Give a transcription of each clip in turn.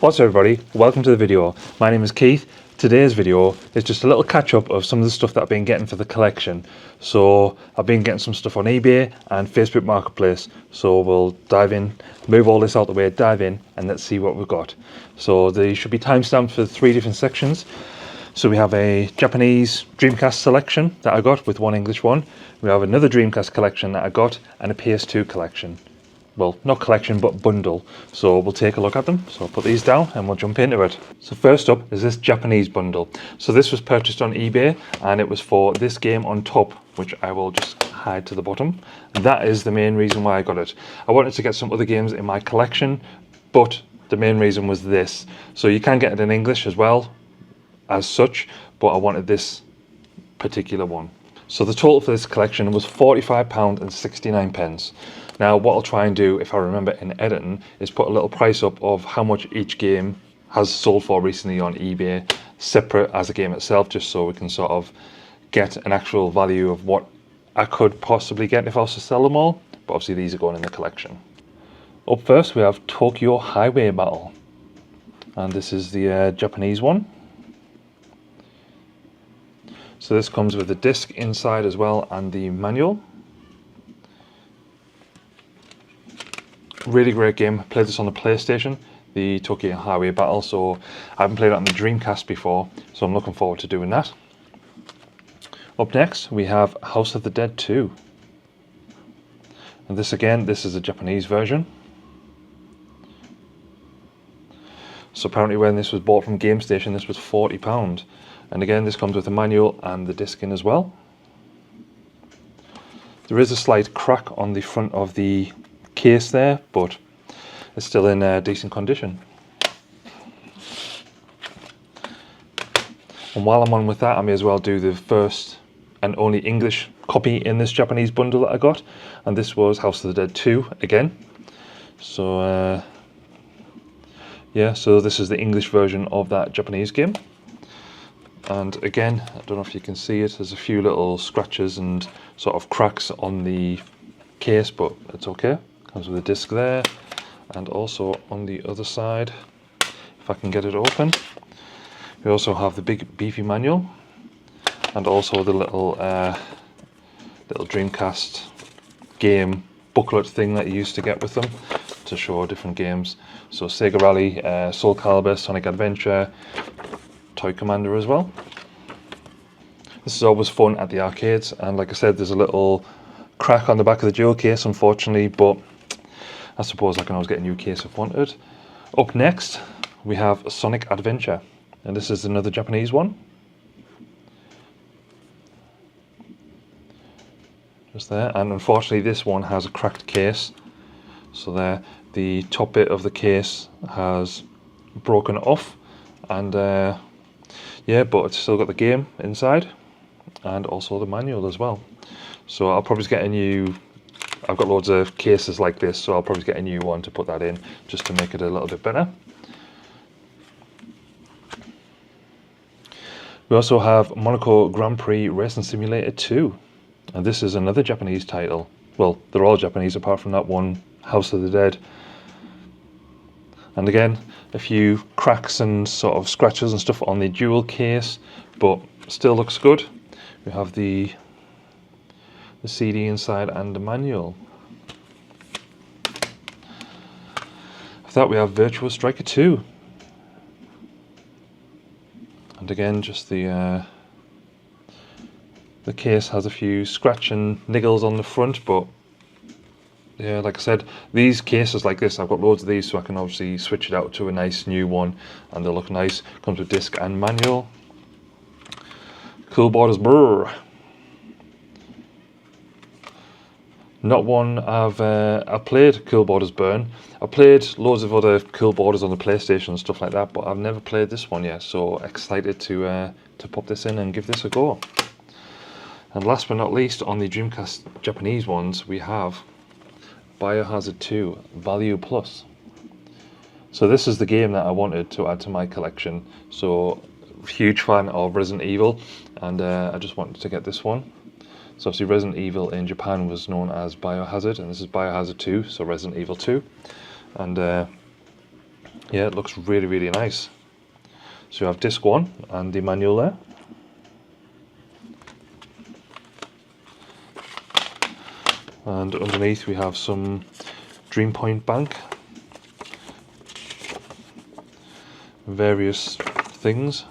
What's up everybody, welcome to the video. My name is Keith. Today's video is just a little catch up of some of the stuff that I've been getting for the collection. So I've been getting some stuff on eBay and Facebook Marketplace. So we'll dive in, move all this out the way, dive in and let's see what we've got. So there should be timestamps for 3 different sections. So we have a Japanese Dreamcast selection that I got with one English one. We have another Dreamcast collection that I got and a PS2 collection. Well, not collection, but bundle. So we'll take a look at them. So I'll put these down and we'll jump into it. So first up is this Japanese bundle. So this was purchased on eBay and it was for this game on top, which I will just hide to the bottom. And that is the main reason why I got it. I wanted to get some other games in my collection, but the main reason was this. So you can get it in English as well, as such, but I wanted this particular one. So the total for this collection was £45.69. Now what I'll try and do, if I remember in editing, is put a little price up of how much each game has sold for recently on eBay, separate as a game itself, just so we can sort of get an actual value of what I could possibly get if I was to sell them all. But obviously these are going in the collection. Up first we have Tokyo Highway Battle, and this is the Japanese one. So this comes with the disc inside as well and the manual. Really great game. I played this on the PlayStation, the Tokyo Highway Battle, so I haven't played it on the Dreamcast before, so I'm looking forward to doing that. Up next we have House of the Dead 2. And this is a Japanese version. So apparently when this was bought from GameStation, this was £40. And again, this comes with a manual and the disc in as well. There is a slight crack on the front of the case there, but it's still in decent condition. And while I'm on with that, I may as well do the first and only English copy in this Japanese bundle that I got, and this was House of the Dead 2 again. So yeah, so this is the English version of that Japanese game. And again, I don't know if you can see it, there's a few little scratches and sort of cracks on the case, but it's okay. Comes with a disc there, and also on the other side, if I can get it open, we also have the big beefy manual, and also the little Dreamcast game booklet thing that you used to get with them to show different games. So Sega Rally, Soul Calibur, Sonic Adventure, Toy Commander as well. This is always fun at the arcades, and like I said, there's a little crack on the back of the jewel case unfortunately, but I suppose I can always get a new case if wanted. Up next we have Sonic Adventure, and this is another Japanese one. Just there, and unfortunately this one has a cracked case. So there, the top bit of the case has broken off, and yeah, but it's still got the game inside and also the manual as well. So I'll probably get a new, I've got loads of cases like this, so I'll probably get a new one to put that in just to make it a little bit better. We also have Monaco Grand Prix Racing Simulator 2, and this is another Japanese title. Well, they're all Japanese apart from that one, House of the Dead. And again, a few cracks and sort of scratches and stuff on the dual case, but still looks good. We have the CD inside and the manual. After that we have Virtua Striker 2. And again, just the case has a few scratch and niggles on the front, but yeah, like I said, these cases like this, I've got loads of these, so I can obviously switch it out to a nice new one and they'll look nice. Comes with disc and manual. Cool Borders Brrr. Not one I've played Cool Borders Burn. I've played loads of other Cool Borders on the PlayStation and stuff like that, but I've never played this one yet, so excited to pop this in and give this a go. And last but not least, on the Dreamcast Japanese ones, we have Biohazard 2 Value Plus. So this is the game that I wanted to add to my collection. So huge fan of Resident Evil, and I just wanted to get this one. So obviously Resident Evil in Japan was known as Biohazard, and this is Biohazard 2, so Resident Evil 2. And Yeah, it looks really, really nice. So you have disc 1 and the manual there. And underneath we have some Dreampoint Bank, various things.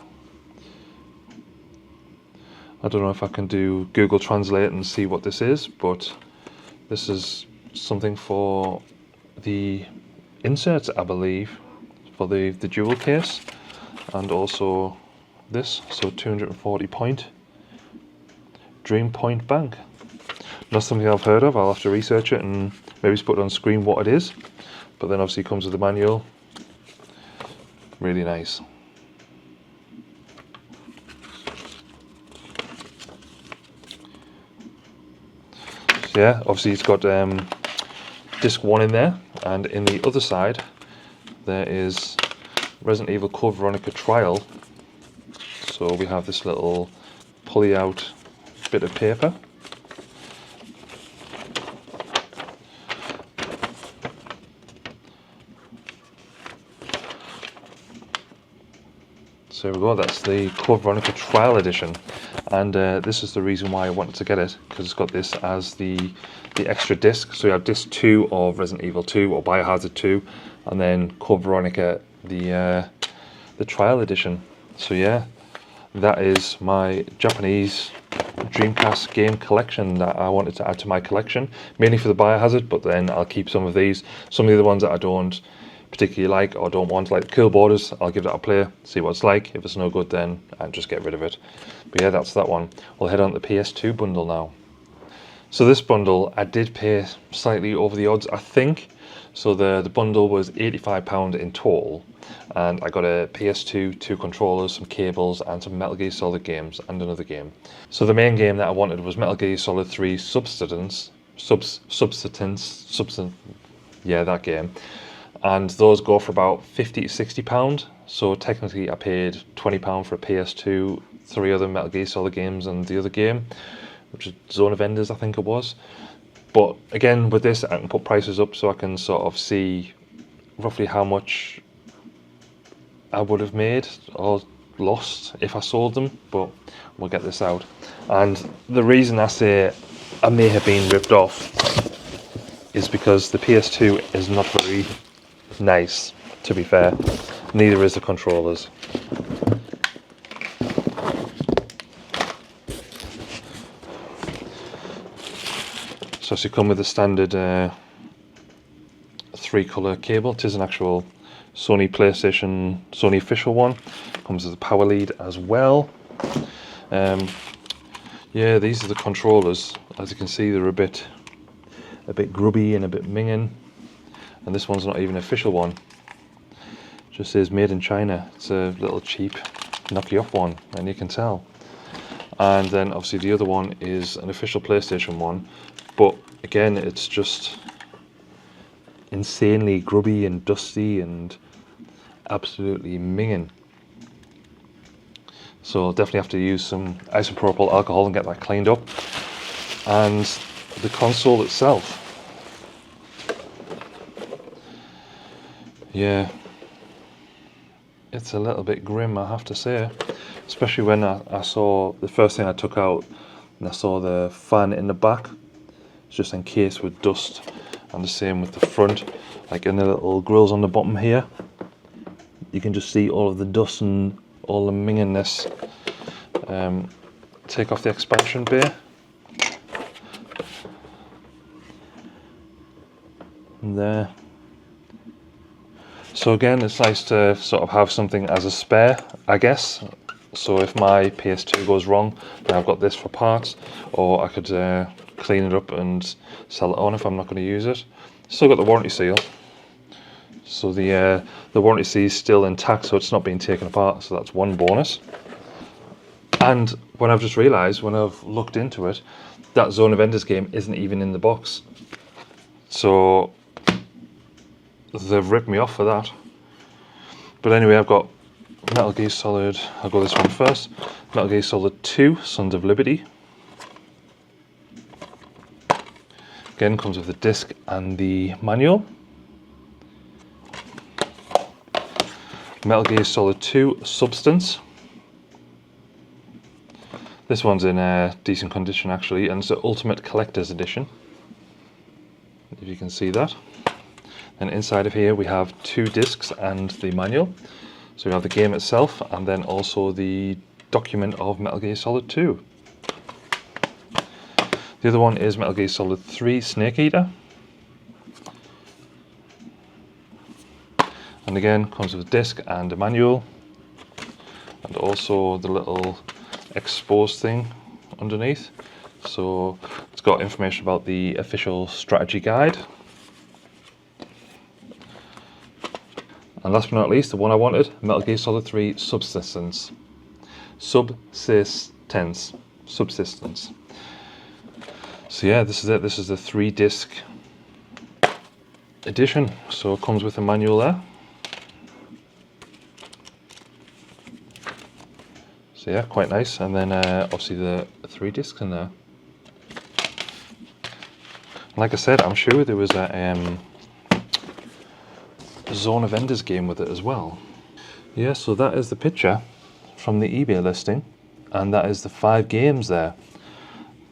I don't know if I can do Google Translate and see what this is, but this is something for the inserts, I believe, for the jewel case, and also this, so 240 point Dreampoint Bank. Not something I've heard of. I'll have to research it and maybe just put it on screen what it is, but then obviously it comes with the manual. Really nice. So yeah, obviously it's got disc 1 in there, and in the other side there is Resident Evil Code Veronica Trial. So we have this little pulley out bit of paper. So there we go, that's the Code Veronica Trial Edition, and this is the reason why I wanted to get it, because it's got this as the extra disc. So you have disc 2 of Resident Evil 2 or Biohazard 2, and then Code Veronica, the Trial Edition. So yeah, that is my Japanese Dreamcast game collection that I wanted to add to my collection, mainly for the Biohazard, but then I'll keep some of these. Some of the other ones that I don't particularly like or don't want, like the Kill Borders, I'll give that a play, see what it's like. If it's no good, then I'll just get rid of it. But yeah, that's that one. We'll head on to the PS2 bundle now. So this bundle, I did pay slightly over the odds, I think. So the bundle was £85 in total, and I got a PS2, 2 controllers, some cables, and some Metal Gear Solid games, and another game. So the main game that I wanted was Metal Gear Solid 3 Subsistence, yeah, that game. And those go for about £50 to £60. So technically I paid £20 for a PS2, 3 other Metal Gear Solid games, and the other game, which is Zone of Enders, I think it was. But again, with this, I can put prices up so I can sort of see roughly how much I would have made or lost if I sold them, but we'll get this out. And the reason I say I may have been ripped off is because the PS2 is not very nice, to be fair. Neither is the controllers. So she come with the standard 3-colour cable. It is an actual Sony PlayStation, Sony official one. Comes with a power lead as well. Yeah, these are the controllers. As you can see, they're a bit grubby and a bit minging. And this one's not even an official one. It just says made in China. It's a little cheap, knock you off one, and you can tell. And then obviously the other one is an official PlayStation one, but again, it's just insanely grubby and dusty and absolutely minging. So I'll definitely have to use some isopropyl alcohol and get that cleaned up. And the console itself, yeah, it's a little bit grim, I have to say. Especially when I saw, the first thing I took out, and I saw the fan in the back. It's just encased with dust, and the same with the front. Like in the little grills on the bottom here, you can just see all of the dust and all the minginess. Take off the expansion bay. And there. So again, it's nice to sort of have something as a spare, I guess. So if my PS2 goes wrong, then I've got this for parts, or I could clean it up and sell it on if I'm not going to use it. Still got the warranty seal. So the warranty seal is still intact, so it's not being taken apart, so that's one bonus. And when I've just realised, when I've looked into it, that Zone of Enders game isn't even in the box. So they've ripped me off for that. But anyway, I've got Metal Gear Solid, I'll go this one first. Metal Gear Solid 2, Sons of Liberty. Again, comes with the disc and the manual. Metal Gear Solid 2 Substance. This one's in decent condition actually, and it's the Ultimate Collector's Edition, if you can see that. And inside of here we have 2 discs and the manual. So we have the game itself and then also the document of Metal Gear Solid 2. The other one is Metal Gear Solid 3 Snake Eater. And again, comes with a disc and a manual. And also the little exposed thing underneath. So it's got information about the official strategy guide. And last but not least, the one I wanted, Metal Gear Solid 3 Subsistence. Subsistence. So yeah, this is it. This is the 3-disc edition. So it comes with a manual there. So yeah, quite nice. And then obviously the 3 discs in there. Like I said, I'm sure there was a Zone of Enders game with it as well. Yeah, so that is the picture from the eBay listing, and that is the 5 games there.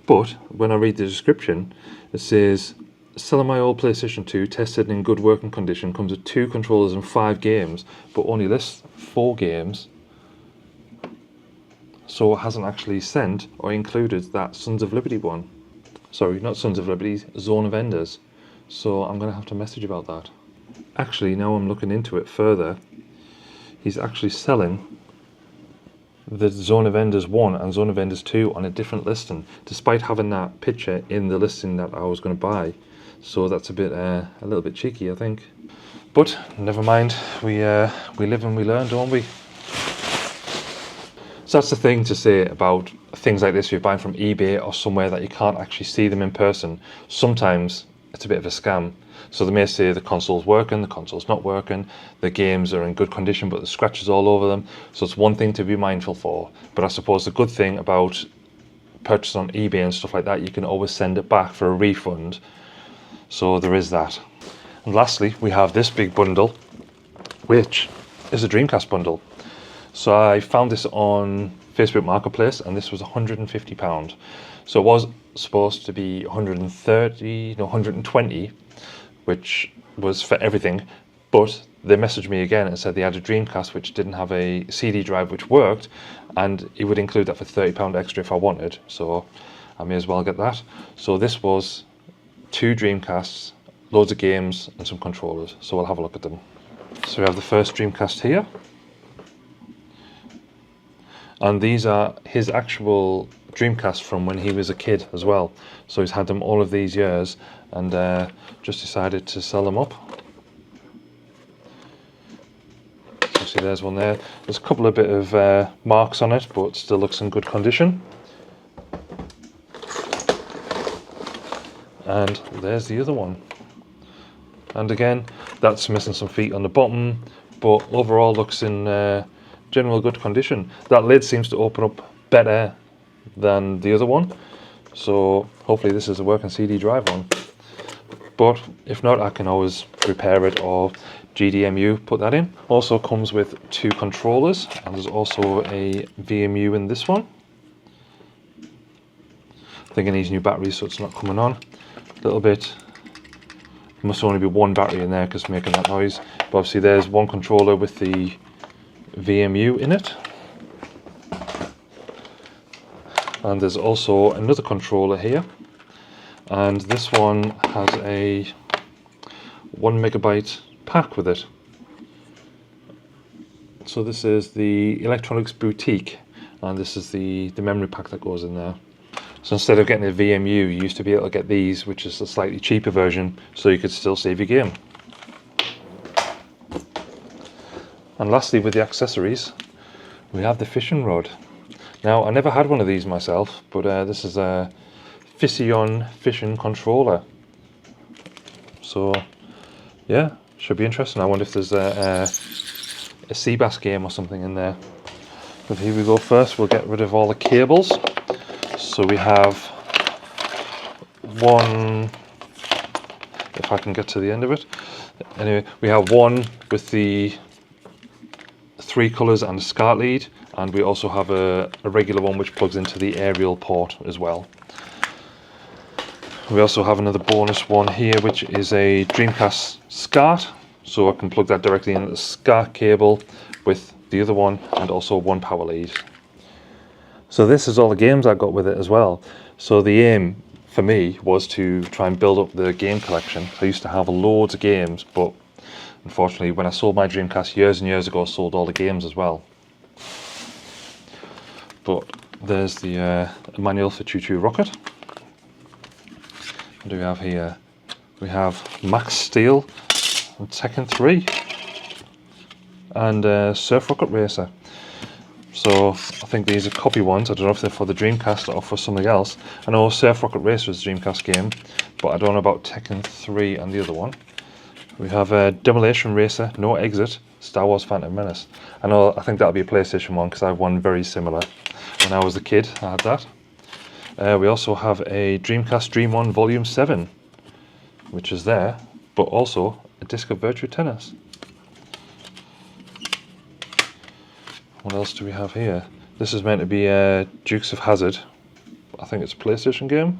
But when I read the description, it says, selling my old PlayStation 2, tested and in good working condition, comes with 2 controllers and 5 games, but only lists 4 games. So it hasn't actually sent or included that Sons of Liberty one. Sorry, not Sons of Liberty, Zone of Enders. So I'm going to have to message about that. Actually, now I'm looking into it further, he's actually selling the Zone of Enders 1 and Zone of Enders 2 on a different listing, despite having that picture in the listing that I was going to buy. So that's a little bit cheeky, I think. But never mind, we live and we learn, don't we? So that's the thing to say about things like this. If you're buying from eBay or somewhere that you can't actually see them in person, sometimes it's a bit of a scam. So they may say the console's working, the console's not working, the games are in good condition but the scratches all over them. So it's one thing to be mindful for. But I suppose the good thing about purchasing on eBay and stuff like that, you can always send it back for a refund. So there is that. And lastly, we have this big bundle, which is a Dreamcast bundle. So I found this on Facebook Marketplace, and this was £150. So it was supposed to be 120, which was for everything. But they messaged me again and said they had a Dreamcast which didn't have a CD drive which worked, and it would include that for £30 extra if I wanted. So I may as well get that. So this was 2 Dreamcasts, loads of games, and some controllers. So we'll have a look at them. So we have the first Dreamcast here. And these are his actual Dreamcast from when he was a kid as well. So he's had them all of these years and just decided to sell them up. So see, there's one there. There's a couple of bit of marks on it, but still looks in good condition. And there's the other one. And again, that's missing some feet on the bottom, but overall looks in general good condition. That lid seems to open up better than the other one, so hopefully this is a working CD drive one. But if not, I can always repair it or GDMU put that in. Also comes with 2 controllers, and there's also a VMU in this one. I think it needs new batteries, so it's not coming on. A little bit. There must only be 1 battery in there because it's making that noise. But obviously there's 1 controller with the VMU in it, and there's also another controller here, and this one has a 1 megabyte pack with it. So this is the Electronics Boutique, and this is the memory pack that goes in there. So instead of getting a VMU, you used to be able to get these, which is a slightly cheaper version, so you could still save your game. And lastly, with the accessories, we have the fishing rod. Now, I never had one of these myself, but this is a Fission fishing controller. So, yeah, should be interesting. I wonder if there's a sea bass game or something in there. But here we go. First, we'll get rid of all the cables. So we have 1, if I can get to the end of it. Anyway, we have 1 with the 3 colours and a SCART lead, and we also have a regular one which plugs into the aerial port as well. We also have another bonus one here, which is a Dreamcast SCART, so I can plug that directly into the SCART cable with the other one, and also one power lead. So this is all the games I got with it as well. So the aim for me was to try and build up the game collection. I used to have loads of games, but unfortunately when I sold my Dreamcast years and years ago, I sold all the games as well. But there's the manual for Choo Choo Rocket. What do we have here? We have Max Steel and Tekken 3 and Surf Rocket Racer. So I think these are copy ones. I don't know if they're for the Dreamcast or for something else. I know Surf Rocket Racer is a Dreamcast game, but I don't know about Tekken 3 and the other one. We have Demolition Racer, No Exit, Star Wars Phantom Menace. I think that'll be a PlayStation one because I have one very similar. When I was a kid, I had that. We also have a Dreamcast Dream On Volume 7, which is there, but also a disc of Virtua Tennis. What else do we have here? This is meant to be Dukes of Hazzard. I think it's a PlayStation game,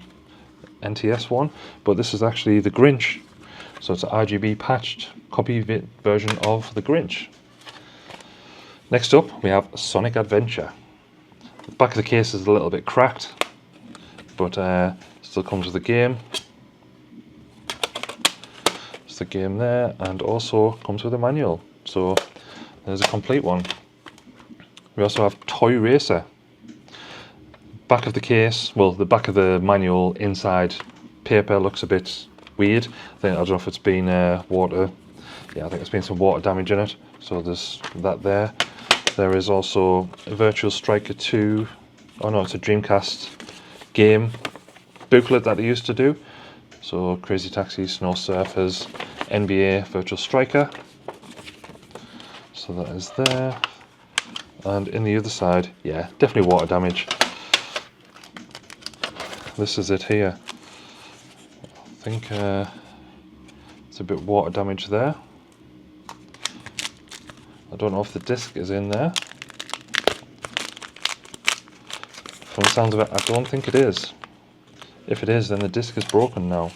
NTS one, but this is actually The Grinch. So it's an RGB patched copy version of The Grinch. Next up, we have Sonic Adventure. The back of the case is a little bit cracked, but still comes with the game. It's the game there, and also comes with a manual. So there's a complete one. We also have Toy Racer. Back of the case, well, the back of the manual inside paper looks a bit weird. I don't know if it's been water. Yeah, I think there's been some water damage in it. So there's that there. There is also a Virtual Striker 2. Oh no, it's a Dreamcast game booklet that they used to do. So Crazy Taxi, Snow Surfers, NBA Virtual Striker. So that is there. And in the other side, yeah, definitely water damage. This is it here. I think it's a bit water damage there. I don't know if the disc is in there. From the sounds of it, I don't think it is. If it is, then the disc is broken now.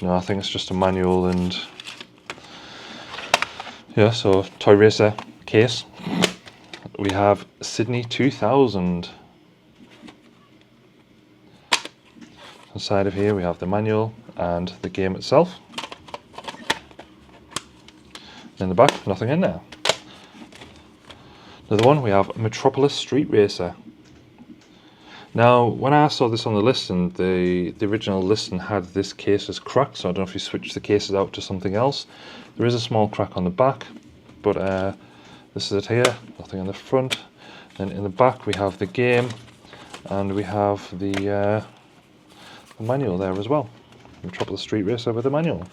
No, I think it's just a manual and... yeah, so Toy Racer case. We have Sydney 2000. Inside of here we have the manual and the game itself. In the back, nothing in there. Another one, we have Metropolis Street Racer. Now, when I saw this on the listing, the original listing had this case as cracked, so I don't know if you switch the cases out to something else. There is a small crack on the back, but this is it here, nothing in the front. Then in the back we have the game, and we have the manual there as well. Metropolis Street Racer with a manual.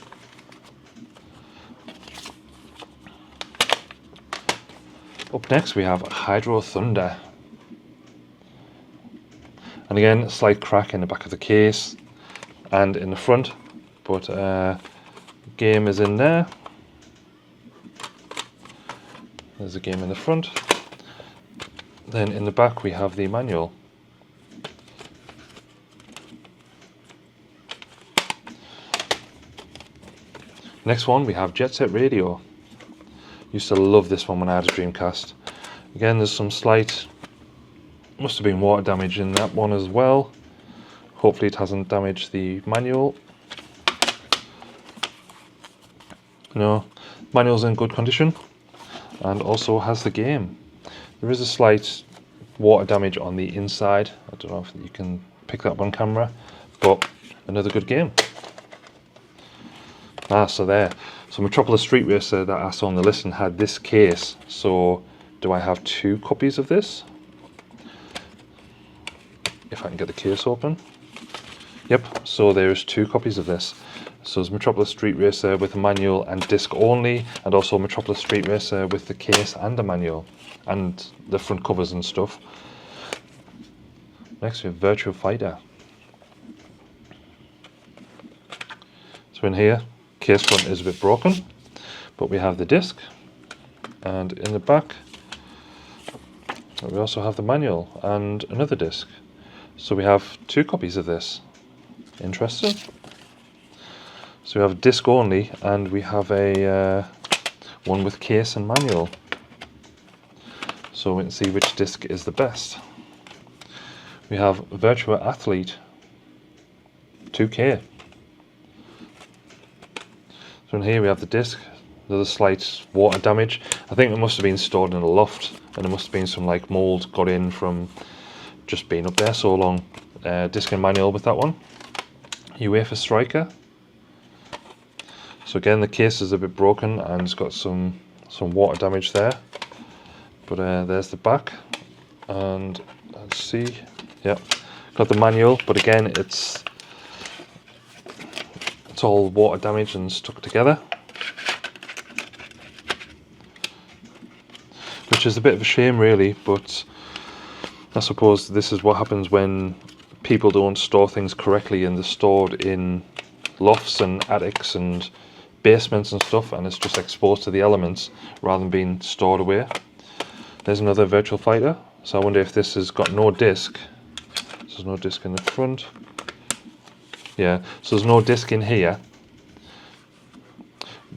Up next we have Hydro Thunder. And again, a slight crack in the back of the case and in the front, but game is in there. There's a game in the front. Then in the back we have the manual. Next one we have Jet Set Radio. Used to love this one when I had a Dreamcast. Again, there's some slight, must have been water damage in that one as well. Hopefully it hasn't damaged the manual. No, manual's in good condition. And also has the game. There is a slight water damage on the inside. I don't know if you can pick that up on camera, but another good game. So there. So Metropolis Street Racer that I saw on the list and had this case. So do I have 2 copies of this? If I can get the case open. Yep, so there's 2 copies of this. So there's Metropolis Street Racer with a manual and disc only, and also Metropolis Street Racer with the case and the manual, and the front covers and stuff. Next we have Virtua Fighter. So in here, case front is a bit broken, but we have the disc, And in the back we also have the manual and another disc. So we have 2 copies of this. Interesting. So we have a disc only, and we have a one with case and manual. So we can see which disc is the best. We have Virtua Athlete 2K. So in here we have the disc. There's a slight water damage. I think it must have been stored in a loft, and there must have been some like mold got in from just being up there so long. Disc and manual with that one. UEFA Striker. So again, the case is a bit broken and it's got some water damage there. But there's the back, and let's see. Yeah, got the manual, but again, it's all water damage and stuck together, which is a bit of a shame, really. But I suppose this is what happens when people don't store things correctly, and they're stored in lofts and attics and basements and stuff, and it's just exposed to the elements rather than being stored away. There's another Virtual Fighter. So I wonder if this has got no disc. There's no disc in the front. Yeah, so there's no disc in here,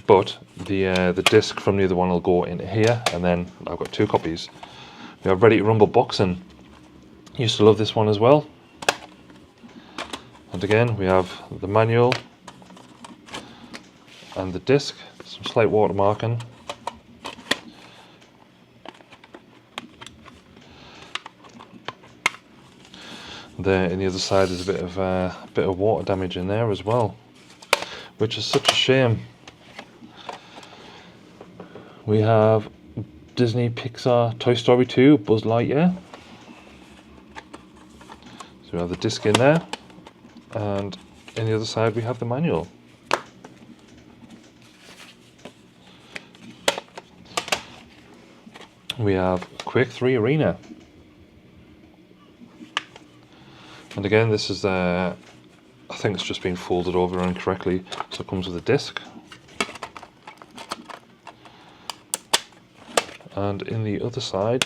but the disc from the other one will go into here, and then I've got 2 copies. We have Ready to Rumble Boxing. Used to love this one as well. And again, we have the manual and the disc. Some slight watermarking. There, in the other side, there's a bit of water damage in there as well, which is such a shame. We have Disney Pixar Toy Story 2 Buzz Lightyear. So we have the disc in there, and in the other side we have the manual. We have Quake 3 Arena. And again, this is, I think it's just been folded over incorrectly, so it comes with a disc. And in the other side,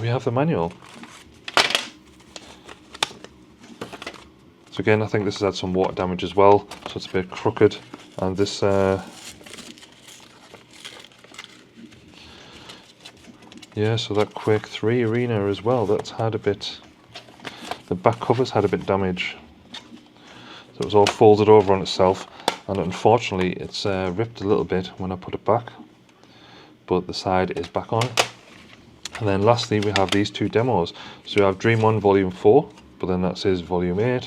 we have the manual. So again, I think this has had some water damage as well, so it's a bit crooked. And this, yeah, so that Quake 3 Arena as well, that's had a bit, the back cover's had a bit damage. So it was all folded over on itself, and unfortunately it's ripped a little bit when I put it back, but the side is back on. And then lastly we have these 2 demos. So we have Dream 1 Volume 4, but then that says Volume 8.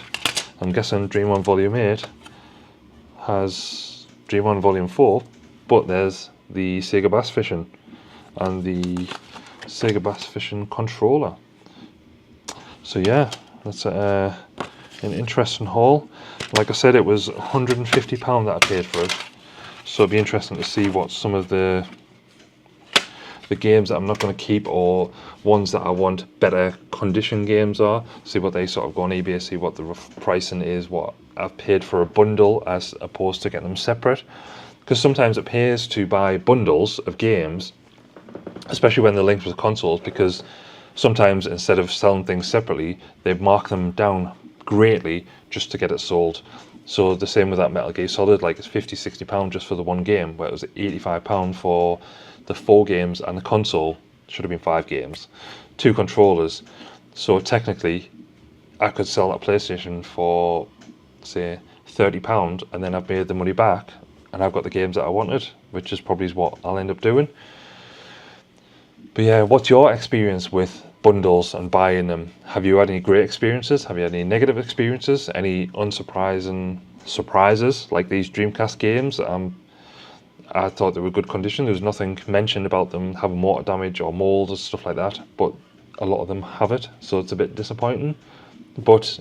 I'm guessing Dream 1 Volume 8 has Dream 1 Volume 4, but there's the Sega Bass Fishing and the Sega Bass Fishing controller. So yeah, that's an interesting haul. Like I said, it was £150 that I paid for it, so it'd be interesting to see what some of the games that I'm not going to keep, or ones that I want better condition games are, see what they sort of go on eBay, see what the rough pricing is, what I've paid for a bundle as opposed to getting them separate. Because sometimes it pays to buy bundles of games, especially when they're linked with consoles, because sometimes instead of selling things separately, they mark them down greatly just to get it sold. So the same with that Metal Gear Solid, like it's £50-60 just for the one game, where it was £85 for the 4 games, and the console should have been 5 games, 2 controllers. So technically I could sell that PlayStation for say £30, and then I've made the money back and I've got the games that I wanted, which is probably what I'll end up doing. But yeah, what's your experience with bundles and buying them? Have you had any great experiences? Have you had any negative experiences? Any unsurprising surprises like these Dreamcast games? I thought they were good condition. There was nothing mentioned about them having water damage or mold or stuff like that, but a lot of them have it, so it's a bit disappointing. But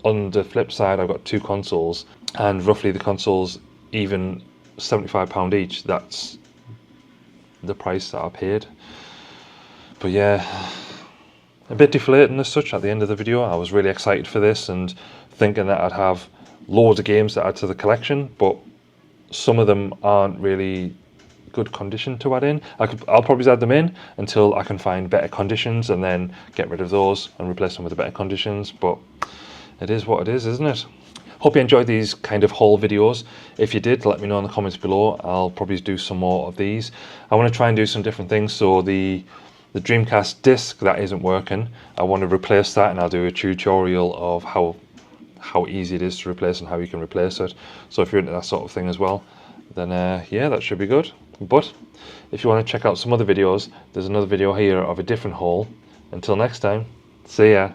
on the flip side, I've got 2 consoles, and roughly the consoles, even £75 each, that's the price that I paid. But yeah, a bit deflating as such at the end of the video. I was really excited for this and thinking that I'd have loads of games to add to the collection, but some of them aren't really good condition to add in. I'll probably add them in until I can find better conditions and then get rid of those and replace them with the better conditions, but it is what it is, isn't it? Hope you enjoyed these kind of haul videos. If you did, let me know in the comments below. I'll probably do some more of these. I want to try and do some different things. So the Dreamcast disc that isn't working, I want to replace that, and I'll do a tutorial of how easy it is to replace and how you can replace it. So if you're into that sort of thing as well, then yeah, that should be good. But if you want to check out some other videos, there's another video here of a different haul. Until next time, see ya.